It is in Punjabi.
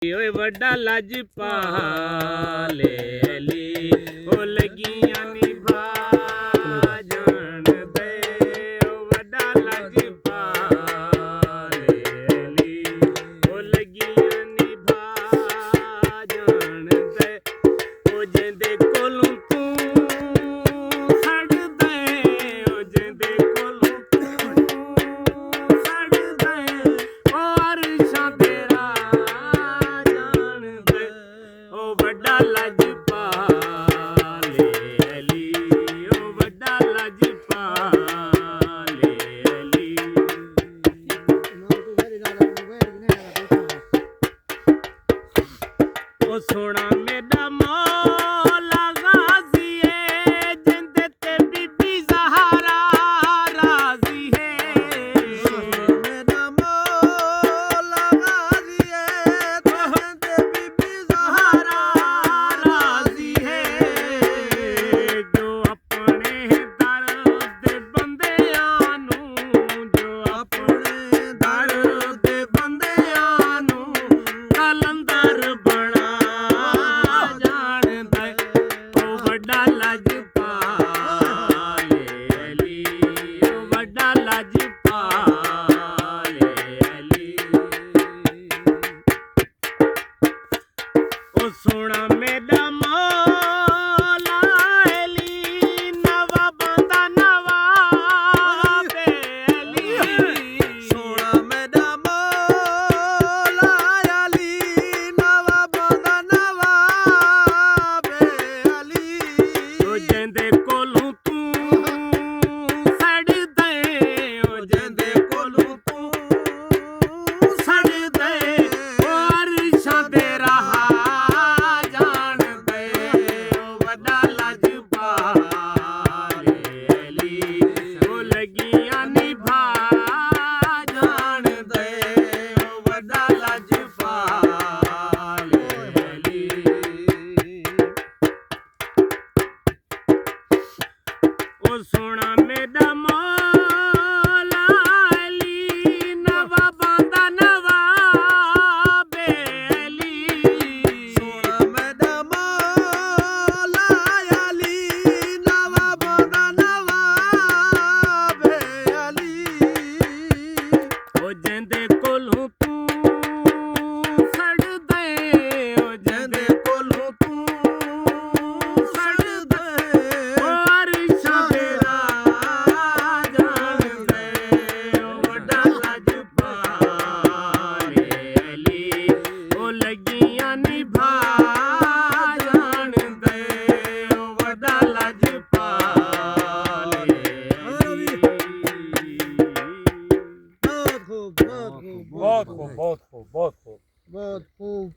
ਓਏ ਵੱਡਾ ਲਜਪਾਲ ਅਲੀ ਉਹ ਲੱਗੀਆਂ ਨਿਭਾ ਜਾਣ ਦੇ ਓ ਵੱਡਾ ਲਜਪਾਲ ਅਲੀ ਉਹ ਲੱਗੀਆਂ ਨਿਭਾ ਜਾਣ ਦੇ ਉਹ ਜਿੰਦੇ ਕੋਲੋਂ ਤੂੰ ਛੱਡਦੇ ਉਹ ਜਿੰਦੇ ਕੋਲੋਂ ਤੂੰ ਛੱਡਦੇ ਉਹ ਅਰਸ਼ਾਂ ਤੇਰਾ ਵੱਡਾ ਲਜਪਾਲ ਅਲੀ ਉਹ ਵੱਡਾ ਲਜਪਾਲ ਅਲੀ ਉਹ ਸੋਹਣਾ ਮੇਰਾ ਮੌਲਾ ਗਾਜ਼ੀਏ ਜਿੰਦੇ ਤੇ ਬੀਬੀ ਜ਼ਹਰਾ ਰਾਜ਼ੀ ਹੈ ਮੇਰਾ ਮੌਲਾ ਗਾਜ਼ੀਏ ਜਿੰਦੇ ਬੀਬੀ ਜ਼ਹਰਾ ਰਾਜ਼ੀ ਹੈ ਜੋ ਆਪਣੇ ਦਰ ਦੇ ਬੰਦਿਆਂ ਨੂੰ ਜੋ ਆਪਣੇ ਦਰ ਦੇ ਬੰਦਿਆਂ ਨੂੰ ਕਲੰਦਰ ਬਣਾ ਜਾਣਦਾ ਉਹ ਵੱਡਾ ਲਜਪਾਲ ਅਲੀ ਉਹ ਵੱਡਾ ਲਜਪਾਲ ਅਲੀ ਉਹ ਸੋਹਣਾ ਮੇਰਾ ਮੌਲਾ ਅਲੀ ਨਵਾਬਾਂ ਦਾ ਨਵਾਬ ਅਲੀ ਸੋਹਣਾ ਮੇਰਾ ਮੌਲਾ ਅਲੀ ਨਵਾਬਾਂ ਦਾ ਨਵਾਬ ਅਲੀ ਉਹ ਜਿੰਦੇ ਕੋਲੋਂ ਤੂੰ ਛੱਡਦੇ ਉਹ ਜਿੰਦੇ ਕੋਲੋਂ ਤੂੰ ਛੱਡਦੇ ਉਹ ਅਰਸ਼ਾਂ ਤੇ ਰਹਾ ਜਾਣਦੇ ਉਹ ਵੱਡਾ ਲਜਪਾਲ ਅਲੀ ਉਹ ਲੱਗੀਆਂ ਨਿਭਾ ਜਾਣਦੇ ਉਹ ਵੱਡਾ ਲਜਪਾਲ ਅਲੀ ਉਹ ਸੋਹਣਾ ਮੇਰਾ ਮੌਲਾ ਅਲੀ ਨਵਾਬਾਂ ਦਾ ਨਵਾਬ ਅਲੀ ਸੋਹਣਾ ਮੇਰਾ ਮੌਲਾ ਅਲੀ ਨਵਾਬਾਂ ਦਾ ਨਵਾਬ ਅਲੀ ਉਹ ਜਿੰਦੇ ਕੋਲੋਂ ਤੂੰ ਛੱਡਦੇ ਉਹ ਜਿੰਦੇ ਕੋਲੋਂ ਤੂੰ ਛੱਡਦੇ ਉਹ ਅਰਸ਼ਾਂ ਤੇਰਾ ਜਾਣਦੇ ਉਹ ਵੱਡਾ ਲਜਪਾਲ ਅਲੀ ਉਹ ਲੱਗੀਆਂ ਨਿਭਾ ਜਾਣਦੇ ਉਹ ਵੱਡਾ ਲਜਪਾਲ ਅਲੀ ਬਹੁਤ ਖੂਬ ਬਹੁਤ ਖੂਬ ਬਹੁਤ ਖੂਬ ਬਹੁਤ ਖੂਬ ਬਹੁਤ ਖੂਬ